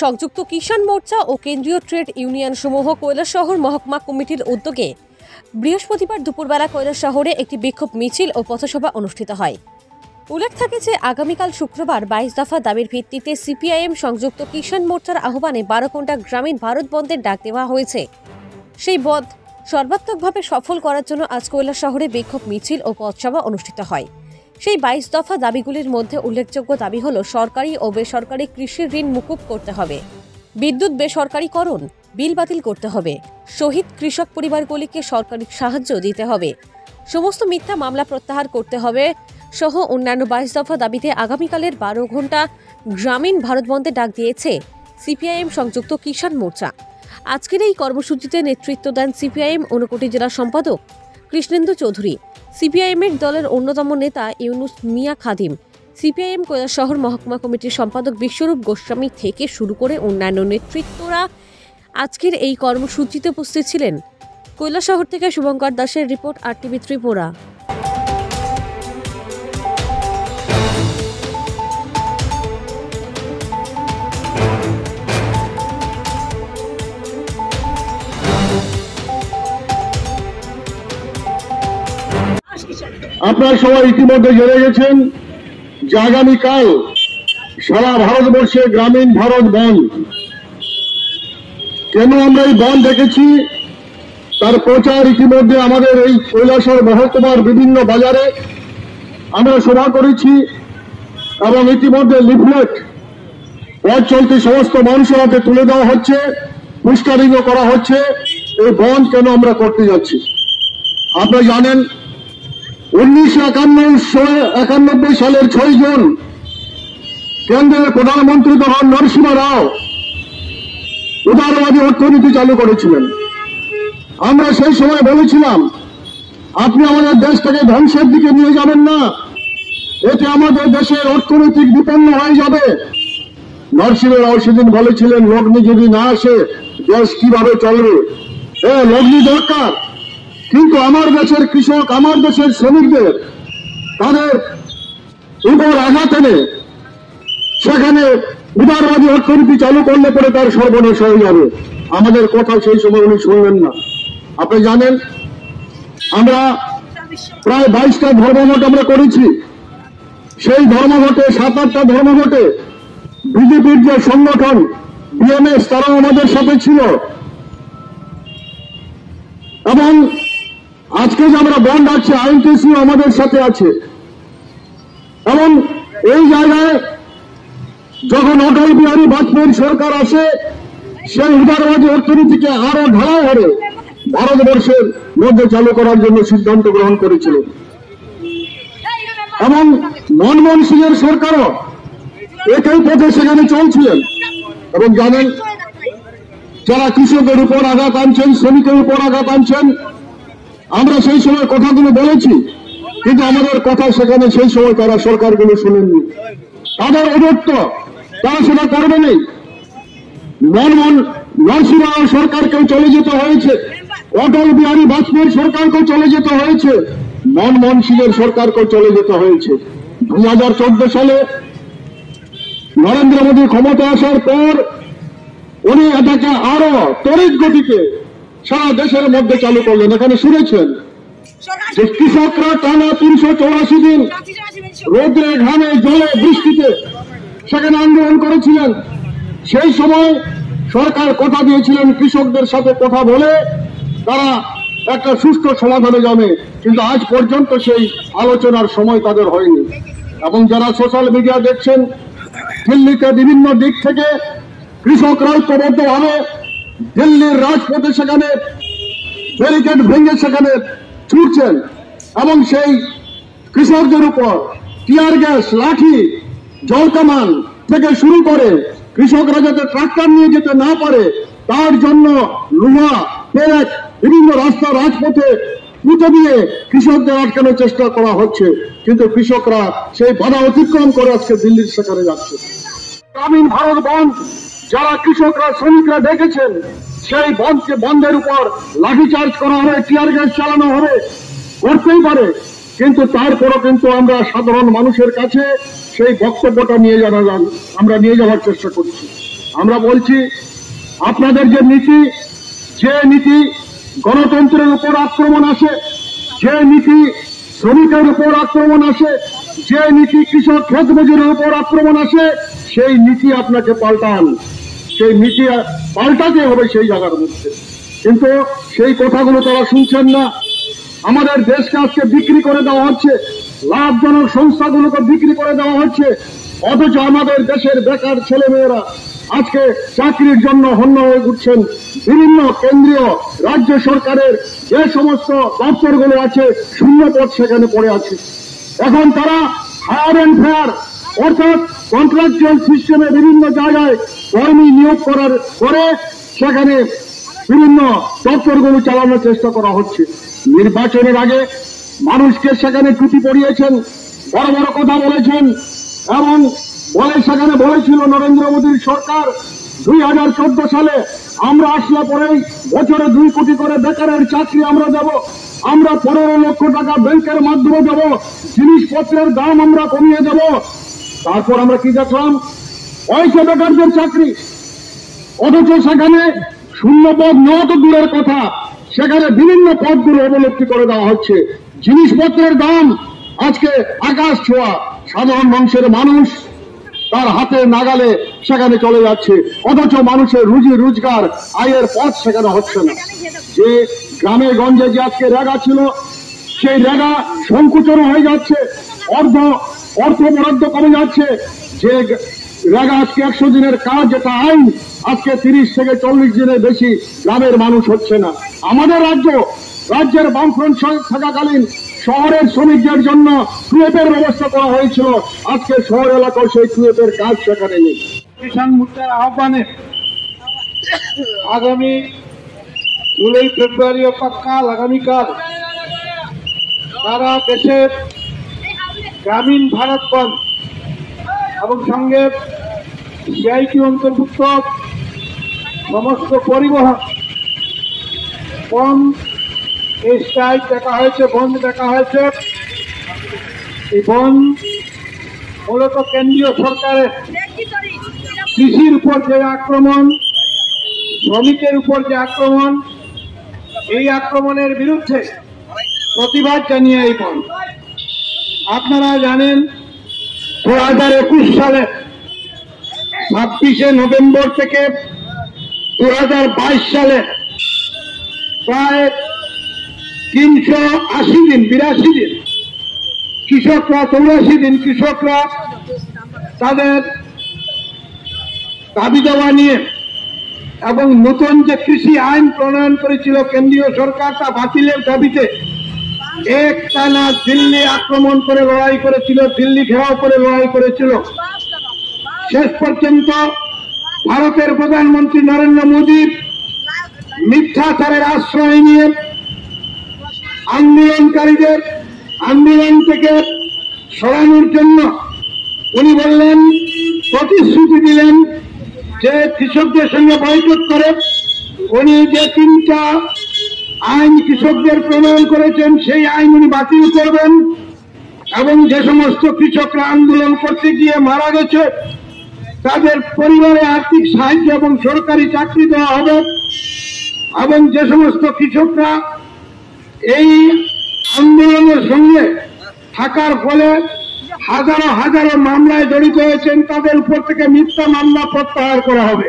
সংযুক্ত কিষাণ মোর্চা ও কেন্দ্রীয় trade union সমূহ কৈলাসহর মহকুমা কমিটির উদ্যোগে বৃহস্পতিবার দুপুরবেলা কৈলাসহরে একটি বিক্ষোভ মিছিল ও পথসভা অনুষ্ঠিত হয়। উল্লেখ থাকে যে আগামীকাল শুক্রবার 22 দফা দাবির ভিত্তিতে সিপিআইএম সংযুক্ত কিষাণ মোর্চার আহ্বানে 12 ঘণ্টা গ্রামীণ ভারত বন্ধের ডাক দেওয়া হয়েছে। সেই বন্ধ সর্বাত্মকভাবে সফল করার জন্য আজ কৈলাসহরে বিক্ষোভ মিছিল ও পথসভা অনুষ্ঠিত হয়। সেই 22 দফা দাবিগুলির মধ্যে উল্লেখযোগ্য দাবি হল সরকারি ও বেসরকারি কৃষি ঋণ মুকুব করতে হবে, বিদ্যুৎ বেসরকারিকরণ বিল বাতিল করতে হবে, শহীদ কৃষক পরিবারগুলিকে সরকারি সাহায্য দিতে হবে, সমস্ত মিথ্যা মামলা প্রত্যাহার করতে হবে সহ অন্যান্য 22 দফা দাবিতে আগামীকালের 12 ঘণ্টা গ্রামীণ ভারত বন্ধে ডাক দিয়েছে সিপিআইএম সংযুক্ত কিষাণ মোর্চা। আজকের এই কর্মসূচিতে নেতৃত্ব দেন সিপিআইএম ঊনকোটি জেলা সম্পাদক কৃষ্ণেন্দু চৌধুরী, সিপিআইএমের দলের অন্যতম নেতা ইউনুস মিয়া খাদিম, সিপিআইএম কৈলাসহর মহকুমা কমিটির সম্পাদক বিশ্বরূপ গোস্বামী থেকে শুরু করে অন্যান্য নেতৃত্বরা আজকের এই কর্মসূচিতে উপস্থিত ছিলেন। কৈলাসহর থেকে শুভঙ্কর দাসের রিপোর্ট, RTV ত্রিপুরা। আপনারা সবাই ইতিমধ্যে জেনে গেছেন যে আগামীকাল সারা ভারতবর্ষে গ্রামীণ ভারত বন্ধ। কেন আমরা এই বন্ধ দেখেছি তার প্রচার ইতিমধ্যে আমাদের এই কৈলাসহর মহকুমার বিভিন্ন বাজারে আমরা সভা করেছি এবং ইতিমধ্যে লিফলেট পথ চলতি সমস্ত মানুষের হাতে তুলে দেওয়া হচ্ছে, পোস্টারিংও করা হচ্ছে এই বন্ধ কেন আমরা করতে যাচ্ছি। আপনারা জানেন 1991 সালের 6 জুন কেন্দ্রের প্রধানমন্ত্রী তখন নরসিংহ রাও উদারবাদী অর্থনীতি চালু করেছিলেন। আমরা সেই সময় বলেছিলাম আপনি আমাদের দেশটাকে ধ্বংসের দিকে নিয়ে যাবেন না, এতে আমাদের দেশের অর্থনৈতিক বিপন্ন হয়ে যাবে। নরসিংহ রাও সেদিন বলেছিলেন লগ্নি যদি না আসে দেশ কিভাবে চলবে, লগ্নি দরকার। কিন্তু আমার দেশের কৃষক, আমার দেশের শ্রমিকদের তাদের উপর আঘাত এনে সেখানে উদারবাদী অর্থনীতি চালু করলে পরে তার সর্বনাশ হয়ে যাবে। আমাদের কথা সেই সময় উনি শুনলেন না। আপনি জানেন আমরা প্রায় 22টা ধর্মঘট আমরা করেছি। সেই ধর্মঘটে 7-8টা ধর্মঘটে বিজেপির যে সংগঠন বিএমএস তারাও আমাদের সাথে ছিল এবং আজকে যে আমরা বন্ধ আছে আইনটিসি আমাদের সাথে আছে। এবং এই জায়গায় যখন অটল বিহারী বাজপেয়ীর সরকার আসে সেই উদারবাদী অর্থনীতিকে আরো ঢালাই হারে ভারতবর্ষের মধ্যে চালু করার জন্য সিদ্ধান্ত গ্রহণ করেছিল এবং মনমোহন সিং এর সরকারও একই পথে সেখানে চলছিলেন। এবং জানেন যারা কৃষকের উপর আঘাত আনছেন, শ্রমিকের উপর আঘাত আনছেন, আমরা সেই সময় কথাগুলো বলেছি কিন্তু আমাদের কথা সেখানে সেই সময় তারা সরকারগুলো শুনেননি। তাদের অদত্ত তারা সেটা করবেনি। নরসিংহ রাও সরকারকেও চলে যেতে হয়েছে, অটল বিহারী বাজপেয়ীর সরকারকেও চলে যেতে হয়েছে, মনমোহন সিং এর সরকারকেও চলে যেতে হয়েছে। 2014 সালে নরেন্দ্র মোদী ক্ষমতা আসার পর উনি এটাকে আরো তড়িৎ গতিতে সারা দেশের মধ্যে চালু করলেন। এখানে শুনেছেন যে কৃষকরা টানা 384 দিন রোদে ঘামে জলে বৃষ্টিতে সেখানে আন্দোলন করেছিলেন। সেই সময় সরকার কথা দিয়েছিলেন কৃষকদের সাথে কথা বলে তারা একটা সুষ্ঠু সমাধানে যাবে, কিন্তু আজ পর্যন্ত সেই আলোচনার সময় তাদের হয়নি। এবং যারা সোশ্যাল মিডিয়া দেখছেন দিল্লিতে বিভিন্ন দিক থেকে কৃষকরা ঐক্যবদ্ধভাবে দিল্লির রাজপথে সেখানে ব্যারিকেড ভেঙে সেখানে ছুটছেন এবং সেই কৃষকদের উপর টিয়ার গ্যাস, লাঠি, জলকামান থেকে শুরু করে কৃষকরা যাতে ট্রাক্টর নিয়ে যেতে না পারে তার জন্য লোহা, পেরেক বিভিন্ন রাস্তা রাজপথে পুঁতে দিয়ে কৃষকদের আটকানোর চেষ্টা করা হচ্ছে। কিন্তু কৃষকরা সেই বাধা অতিক্রম করে আজকে দিল্লির সেখানে যাচ্ছে। গ্রামীণ ভারত বন্ধ যারা কৃষকরা শ্রমিকরা দেখেছেন সেই বন্ধের উপর লাঠিচার্জ করা হবে, টিয়ার গ্যাস চালানো হবে, করতেই পারে, কিন্তু তারপরও কিন্তু আমরা সাধারণ মানুষের কাছে সেই বক্তব্যটা আমরা নিয়ে যাওয়ার চেষ্টা করছি। আমরা বলছি আপনাদের যে নীতি গণতন্ত্রের উপর আক্রমণ আসে, যে নীতি শ্রমিকের উপর আক্রমণ আসে, যে নীতি কৃষক ক্ষেত মজুরের উপর আক্রমণ আসে, সেই নীতি আপনাকে পাল্টান, সেই নীতি পাল্টাতে হবে সেই জায়গার মধ্যে। কিন্তু সেই কথাগুলো তারা শুনছেন না। আমাদের দেশকে আজকে বিক্রি করে দেওয়া হচ্ছে, লাভজনক সংস্থাগুলোকে বিক্রি করে দেওয়া হচ্ছে, অথচ আমাদের দেশের বেকার ছেলেমেয়েরা আজকে চাকরির জন্য হন্য হয়ে উঠছেন। বিভিন্ন কেন্দ্রীয় রাজ্য সরকারের যে সমস্ত দপ্তরগুলো আছে শূন্য পদ সেখানে পড়ে আছে। এখন তারা হায়ার অ্যান্ড ফায়ার অর্থাৎ কন্ট্রাকচুয়াল সিস্টেমে বিভিন্ন জায়গায় কর্মী নিয়োগ করার পরে সেখানে বিভিন্ন দপ্তরগুলো চালানোর চেষ্টা করা হচ্ছে। নির্বাচনের আগে মানুষকে সেখানে টুপি পরিয়েছেন, বড় বড় কথা বলেছেন এবং সেখানে বলেছিল নরেন্দ্র মোদীর সরকার 2014 সালে আমরা আসলে পরেই বছরে 2 কোটি করে বেকারের চাকরি আমরা দেব, আমরা 15 লক্ষ টাকা ব্যাংকের মাধ্যমে দেব, জিনিসপত্রের দাম আমরা কমিয়ে দেব। তারপর আমরা কি দেখলাম? পয়সা বেকারদের চাকরি, অথচ সেখানে শূন্য পদ নেওয়া তো দূরের কথা, সেখানে বিভিন্ন পদগুলো অবলব্ধি করে দেওয়া হচ্ছে। জিনিসপত্রের দাম আজকে আকাশ ছোঁয়া, সাধারণ মানুষ তার হাতে নাগালে সেখানে চলে যাচ্ছে, অথচ মানুষের রুজি রোজগার আয়ের পথ সেখানে হচ্ছে না। যে গ্রামে গঞ্জে যে আজকে রেগা ছিল, সেই রেগা সংকুচন হয়ে যাচ্ছে, অর্থ বরাদ্দ কমে যাচ্ছে। যে রেগা আজকে 100 দিনের কাজ যেটা আইন, আজকে 30 থেকে 40 দিনের বেশি গ্রামের মানুষ হচ্ছে না। আমাদের রাজ্যের বামফ্রন্ট থাকাকালীন শহরের শ্রমিকদের জন্য কুয়েতের ব্যবস্থা করা হয়েছিল, আজকে শহর এলাকায় সেই কুয়েতের কাজ সেখানে নেই। কিষাণ মোর্চার আহ্বানে আগামী 16 ফেব্রুয়ারি কাল আগামীকাল সারা দেশের গ্রামীণ ভারত বন্ধ এবং সঙ্গে সিআইটি অন্তর্ভুক্ত সমস্ত পরিবহন বন্ধ, এই স্ট্রাইক দেখা হয়েছে, বন্ধ দেখা হয়েছে। এই বন্ধ মূলত কেন্দ্রীয় সরকারের কৃষির উপর যে আক্রমণ, শ্রমিকের উপর যে আক্রমণ, এই আক্রমণের বিরুদ্ধে প্রতিবাদ জানিয়ে এই বন্ধ। আপনারা জানেন 2021 সালে 26শে নভেম্বর থেকে 2022 সালে প্রায় 380 দিন, 82 দিন কৃষকরা, 84 দিন কৃষকরা তাদের দাবি দেওয়া নিয়ে এবং নতুন যে কৃষি আইন প্রণয়ন করেছিল কেন্দ্রীয় সরকার, তা বাতিলের দাবিতে একটানা দিল্লি আক্রমণ করে লড়াই করেছিল, দিল্লি ঘেরাও করে লড়াই করেছিল। শেষ পর্যন্ত ভারতের প্রধানমন্ত্রী নরেন্দ্র মোদী মিথ্যাচারের আশ্রয় নিয়ে আন্দোলনকারীদের আন্দোলন থেকে সরানোর জন্য উনি বললেন, প্রতিশ্রুতি দিলেন যে কৃষকদের সঙ্গে বৈঠক করে উনি যে 3টা আইন কৃষকদের প্রণয়ন করেছেন সেই আইন উনি বাতিল করবেন এবং যে সমস্ত কৃষকরা আন্দোলন করতে গিয়ে মারা গেছে তাদের পরিবারে আর্থিক সাহায্য এবং সরকারি চাকরি দেওয়া হবে এবং যে সমস্ত কৃষকরা এই আন্দোলনের সঙ্গে থাকার ফলে হাজারো হাজারো মামলায় জড়িত হয়েছেন তাদের উপর থেকে মিথ্যা মামলা প্রত্যাহার করা হবে।